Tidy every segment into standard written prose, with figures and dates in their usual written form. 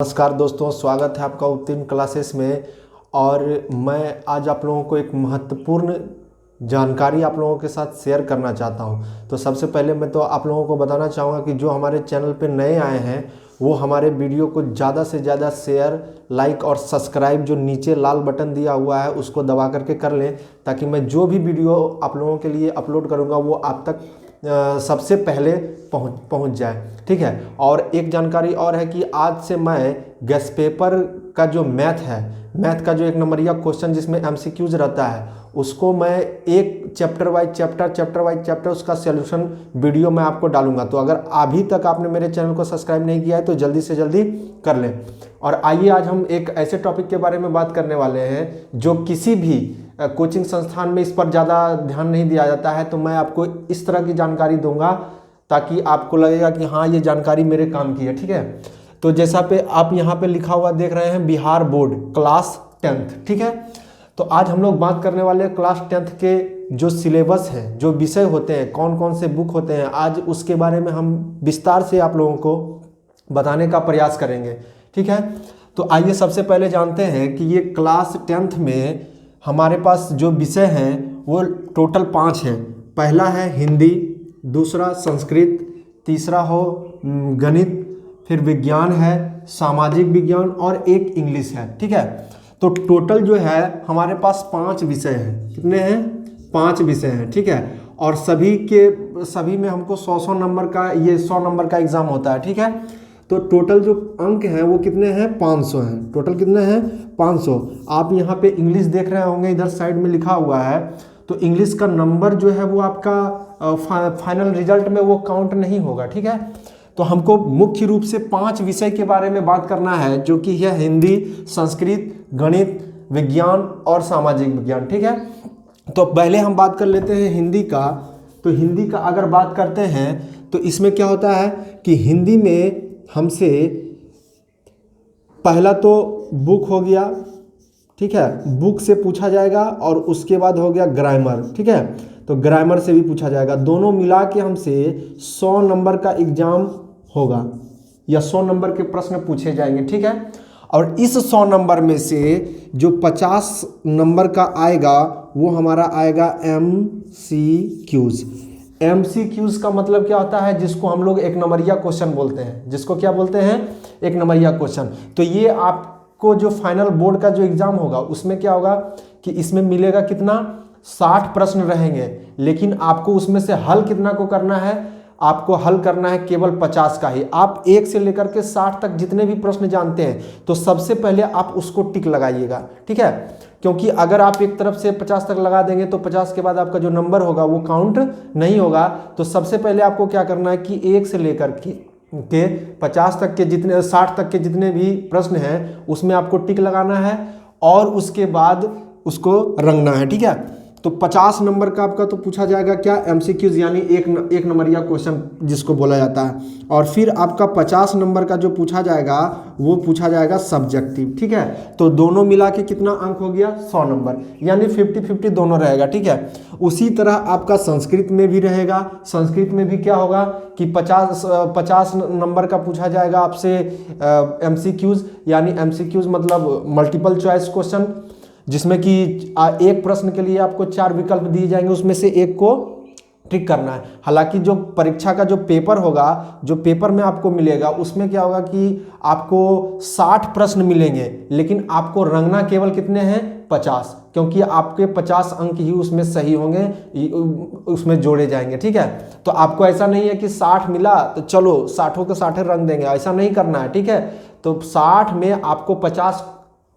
नमस्कार दोस्तों, स्वागत है आपका उत्तीर्ण क्लासेस में। और मैं आज आप लोगों को एक महत्वपूर्ण जानकारी आप लोगों के साथ शेयर करना चाहता हूं। तो सबसे पहले मैं तो आप लोगों को बताना चाहूँगा कि जो हमारे चैनल पे नए आए हैं वो हमारे वीडियो को ज़्यादा से ज़्यादा शेयर, लाइक और सब्सक्राइब जो नीचे लाल बटन दिया हुआ है उसको दबा करके कर लें, ताकि मैं जो भी वीडियो आप लोगों के लिए अपलोड करूँगा वो आप तक सबसे पहले पहुंच जाए। ठीक है। और एक जानकारी और है कि आज से मैं गेस पेपर का जो मैथ का जो एक नंबरिया क्वेश्चन जिसमें एमसीक्यूज रहता है उसको मैं एक चैप्टर वाइज चैप्टर उसका सॉल्यूशन वीडियो मैं आपको डालूंगा। तो अगर अभी तक आपने मेरे चैनल को सब्सक्राइब नहीं किया है तो जल्दी से जल्दी कर लें। और आइए आज हम एक ऐसे टॉपिक के बारे में बात करने वाले हैं जो किसी भी कोचिंग संस्थान में इस पर ज़्यादा ध्यान नहीं दिया जाता है। तो मैं आपको इस तरह की जानकारी दूंगा ताकि आपको लगेगा कि हाँ, ये जानकारी मेरे काम की है। ठीक है। तो जैसा पे आप यहाँ पे लिखा हुआ देख रहे हैं, बिहार बोर्ड क्लास 10th। ठीक है। तो आज हम लोग बात करने वाले हैं क्लास 10th के जो सिलेबस है, जो विषय होते हैं, कौन कौन से बुक होते हैं, आज उसके बारे में हम विस्तार से आप लोगों को बताने का प्रयास करेंगे। ठीक है। तो आइए सबसे पहले जानते हैं कि ये क्लास 10th में हमारे पास जो विषय हैं वो टोटल 5 हैं। पहला है हिंदी, दूसरा संस्कृत, तीसरा हो गणित, फिर विज्ञान है, सामाजिक विज्ञान और एक इंग्लिश है। ठीक है। तो टोटल जो है हमारे पास 5 विषय हैं। कितने हैं? 5 विषय हैं। ठीक है। और सभी में हमको 100 नंबर का, ये 100 नंबर का एग्जाम होता है। ठीक है। तो टोटल जो अंक हैं वो कितने हैं? 500 हैं। टोटल कितने हैं? 500। आप यहाँ पे इंग्लिश देख रहे होंगे, इधर साइड में लिखा हुआ है। तो इंग्लिश का नंबर जो है वो आपका फाइनल रिजल्ट में वो काउंट नहीं होगा। ठीक है। तो हमको मुख्य रूप से 5 विषय के बारे में बात करना है, जो कि है हिंदी, संस्कृत, गणित, विज्ञान और सामाजिक विज्ञान। ठीक है। तो पहले हम बात कर लेते हैं हिंदी का। तो हिंदी का अगर बात करते हैं तो इसमें क्या होता है कि हिंदी में हमसे पहला तो बुक हो गया। ठीक है। बुक से पूछा जाएगा और उसके बाद हो गया ग्रामर। ठीक है। तो ग्रामर से भी पूछा जाएगा। दोनों मिला के हमसे 100 नंबर का एग्जाम होगा या 100 नंबर के प्रश्न पूछे जाएंगे। ठीक है। और इस 100 नंबर में से जो 50 नंबर का आएगा वो हमारा आएगा MCQs। MCQs का मतलब क्या होता है? जिसको हम लोग एक नंबरिया क्वेश्चन बोलते हैं। जिसको क्या बोलते हैं? एक नंबरिया क्वेश्चन। तो ये आपको जो फाइनल बोर्ड का जो एग्जाम होगा उसमें क्या होगा कि इसमें मिलेगा कितना? 60 प्रश्न रहेंगे, लेकिन आपको उसमें से हल कितना को करना है? आपको हल करना है केवल 50 का ही। आप 1 से लेकर के 60 तक जितने भी प्रश्न जानते हैं तो सबसे पहले आप उसको टिक लगाइएगा। ठीक है। क्योंकि अगर आप एक तरफ से 50 तक लगा देंगे तो 50 के बाद आपका जो नंबर होगा वो काउंट नहीं होगा। तो सबसे पहले आपको क्या करना है कि 1 से लेकर के 50 तक के जितने 60 तक के जितने भी प्रश्न हैं उसमें आपको टिक लगाना है और उसके बाद उसको रंगना है। ठीक है। तो 50 नंबर का आपका तो पूछा जाएगा क्या? MCQs, यानी एक नंबरिया क्वेश्चन जिसको बोला जाता है। और फिर आपका 50 नंबर का जो पूछा जाएगा वो पूछा जाएगा सब्जेक्टिव। ठीक है। तो दोनों मिला के कितना अंक हो गया? 100 नंबर, यानी 50-50 दोनों रहेगा। ठीक है। उसी तरह आपका संस्कृत में भी रहेगा। संस्कृत में भी क्या होगा कि 50 नंबर का पूछा जाएगा आपसे MCQs, यानी MCQs मतलब मल्टीपल चॉइस क्वेश्चन, जिसमें कि एक प्रश्न के लिए आपको 4 विकल्प दिए जाएंगे, उसमें से एक को टिक करना है। हालांकि जो परीक्षा का जो पेपर होगा, जो पेपर में आपको मिलेगा, उसमें क्या होगा कि आपको 60 प्रश्न मिलेंगे, लेकिन आपको रंगना केवल कितने हैं? 50, क्योंकि आपके 50 अंक ही उसमें सही होंगे, उसमें जोड़े जाएंगे। ठीक है। तो आपको ऐसा नहीं है कि 60 मिला तो चलो 60 के 60 रंग देंगे, ऐसा नहीं करना है। ठीक है। तो 60 में आपको 50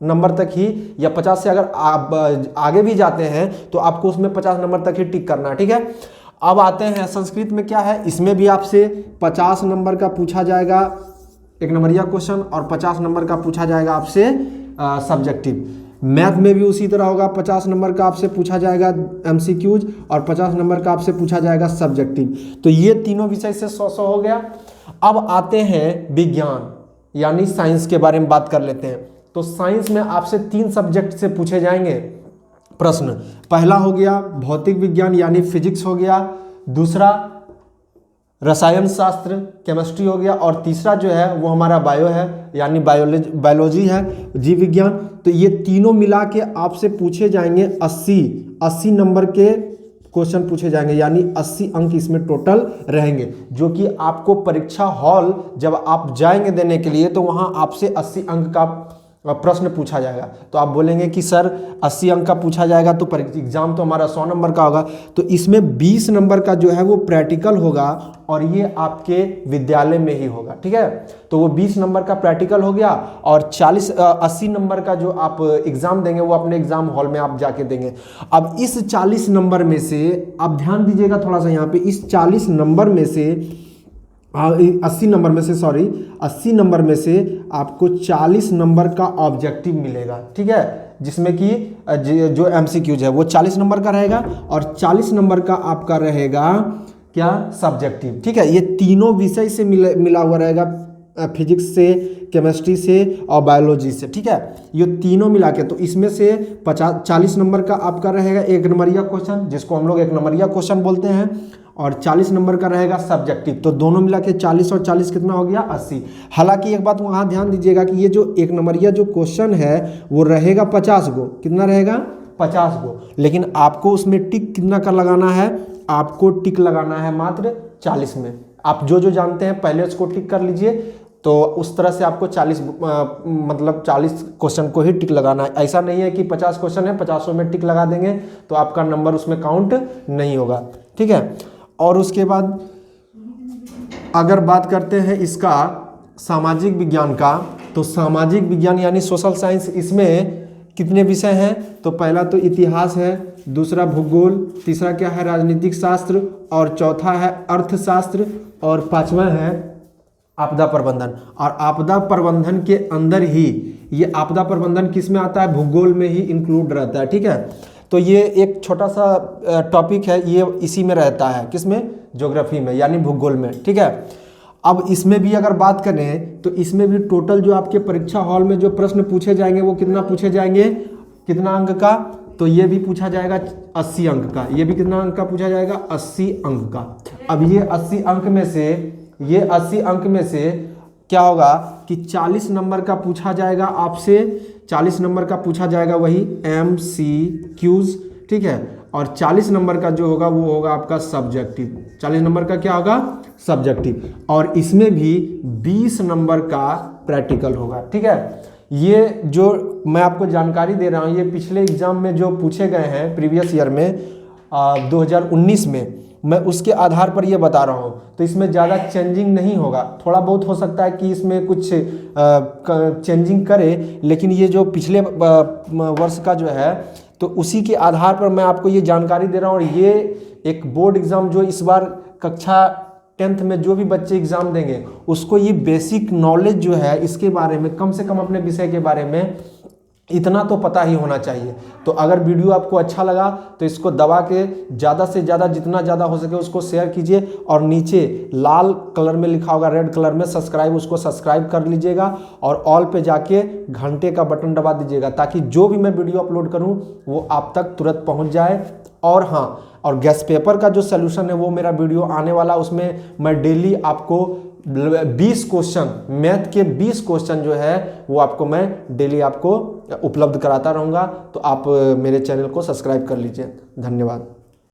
नंबर तक ही, या 50 से अगर आप आगे भी जाते हैं तो आपको उसमें 50 नंबर तक ही टिक करना है। ठीक है। अब आते हैं संस्कृत में क्या है। इसमें भी आपसे 50 नंबर का पूछा जाएगा एक नंबरिया क्वेश्चन और 50 नंबर का पूछा जाएगा आपसे सब्जेक्टिव। मैथ में भी उसी तरह होगा। 50 नंबर का आपसे पूछा जाएगा MCQs और 50 नंबर का आपसे पूछा जाएगा सब्जेक्टिव। तो ये तीनों विषय से 100 हो गया। अब आते हैं विज्ञान यानी साइंस के बारे में बात कर लेते हैं। तो साइंस में आपसे 3 सब्जेक्ट से पूछे जाएंगे प्रश्न। पहला हो गया भौतिक विज्ञान यानी फिजिक्स हो गया, दूसरा रसायन शास्त्र केमिस्ट्री हो गया, और तीसरा जो है वो हमारा बायो है यानी बायोलॉजी है, जीव विज्ञान। तो ये तीनों मिला के आपसे पूछे जाएंगे 80 नंबर के क्वेश्चन पूछे जाएंगे, यानी 80 अंक इसमें टोटल रहेंगे, जो कि आपको परीक्षा हॉल जब आप जाएंगे देने के लिए तो वहाँ आपसे 80 अंक का प्रश्न पूछा जाएगा। तो आप बोलेंगे कि सर 80 अंक का पूछा जाएगा तो एग्जाम तो हमारा 100 नंबर का होगा। तो इसमें 20 नंबर का जो है वो प्रैक्टिकल होगा और ये आपके विद्यालय में ही होगा, ठीक है। तो वो 20 नंबर का प्रैक्टिकल हो गया और 80 नंबर का जो आप एग्जाम देंगे वो अपने एग्जाम हॉल में आप जाके देंगे। अब इस 40 नंबर में से आप ध्यान दीजिएगा थोड़ा सा यहाँ पे, इस 40 नंबर में से 80 नंबर में से 80 नंबर में से आपको 40 नंबर का ऑब्जेक्टिव मिलेगा, ठीक है, जिसमें कि जो एमसीक्यूज है वो 40 नंबर का रहेगा और 40 नंबर का आपका रहेगा क्या, सब्जेक्टिव, ठीक है। ये तीनों विषय से मिला हुआ रहेगा, फिजिक्स से, केमिस्ट्री से और बायोलॉजी से, ठीक है। ये तीनों मिला के, तो इसमें से 40 नंबर का आपका रहेगा एक नंबरिया क्वेश्चन, जिसको हम लोग एक नंबरिया क्वेश्चन बोलते हैं, और 40 नंबर का रहेगा सब्जेक्टिव। तो दोनों मिला के 40 और 40 कितना हो गया, 80। हालांकि एक बात वहाँ ध्यान दीजिएगा कि ये जो एक नंबरिया जो क्वेश्चन है वो रहेगा 50 गो, कितना रहेगा, 50 गो, लेकिन आपको उसमें टिक कितना का लगाना है, आपको टिक लगाना है मात्र 40 में। आप जो जो जानते हैं पहले उसको टिक कर लीजिए, तो उस तरह से आपको 40 क्वेश्चन को ही टिक लगाना है। ऐसा नहीं है कि 50 क्वेश्चन है 50 में टिक लगा देंगे तो आपका नंबर उसमें काउंट नहीं होगा, ठीक है। और उसके बाद अगर बात करते हैं इसका सामाजिक विज्ञान का, तो सामाजिक विज्ञान यानी सोशल साइंस, इसमें कितने विषय हैं, तो पहला तो इतिहास है, दूसरा भूगोल, तीसरा क्या है, राजनीतिक शास्त्र, और चौथा है अर्थशास्त्र, और पांचवा है आपदा प्रबंधन। और आपदा प्रबंधन के अंदर ही ये आपदा प्रबंधन किस में आता है, भूगोल में ही इंक्लूड रहता है, ठीक है। तो ये एक छोटा सा टॉपिक है, ये इसी में रहता है, किसमें, ज्योग्राफी में यानी भूगोल में, ठीक है। अब इसमें भी अगर बात करें तो इसमें भी टोटल जो आपके परीक्षा हॉल में जो प्रश्न पूछे जाएंगे वो कितना पूछे जाएंगे, कितना अंक का, तो ये भी पूछा जाएगा 80 अंक का, ये भी कितना अंक का पूछा जाएगा, 80 अंक का। अब ये 80 अंक में से, ये 80 अंक में से क्या होगा कि 40 नंबर का पूछा जाएगा आपसे, 40 नंबर का पूछा जाएगा वही MCQs, ठीक है, और 40 नंबर का जो होगा वो होगा आपका सब्जेक्टिव। 40 नंबर का क्या होगा, सब्जेक्टिव, और इसमें भी 20 नंबर का प्रैक्टिकल होगा, ठीक है। ये जो मैं आपको जानकारी दे रहा हूँ ये पिछले एग्जाम में जो पूछे गए हैं प्रीवियस ईयर में 2019 में, मैं उसके आधार पर ये बता रहा हूँ। तो इसमें ज़्यादा चेंजिंग नहीं होगा, थोड़ा बहुत हो सकता है कि इसमें कुछ चेंजिंग करे, लेकिन ये जो पिछले वर्ष का जो है तो उसी के आधार पर मैं आपको ये जानकारी दे रहा हूँ। और ये एक बोर्ड एग्ज़ाम जो इस बार कक्षा 10th में जो भी बच्चे एग्ज़ाम देंगे उसको ये बेसिक नॉलेज जो है इसके बारे में, कम से कम अपने विषय के बारे में इतना तो पता ही होना चाहिए। तो अगर वीडियो आपको अच्छा लगा तो इसको दबा के ज़्यादा से ज़्यादा, जितना ज़्यादा हो सके उसको शेयर कीजिए, और नीचे लाल कलर में लिखा होगा, रेड कलर में सब्सक्राइब, उसको सब्सक्राइब कर लीजिएगा, और ऑल पे जाके घंटे का बटन दबा दीजिएगा, ताकि जो भी मैं वीडियो अपलोड करूं वो आप तक तुरंत पहुंच जाए। और हाँ, और गैस पेपर का जो सोल्यूशन है वो मेरा वीडियो आने वाला, उसमें मैं डेली आपको 20 क्वेश्चन, मैथ के 20 क्वेश्चन जो है वो आपको मैं डेली आपको उपलब्ध कराता रहूँगा। तो आप मेरे चैनल को सब्सक्राइब कर लीजिए। धन्यवाद।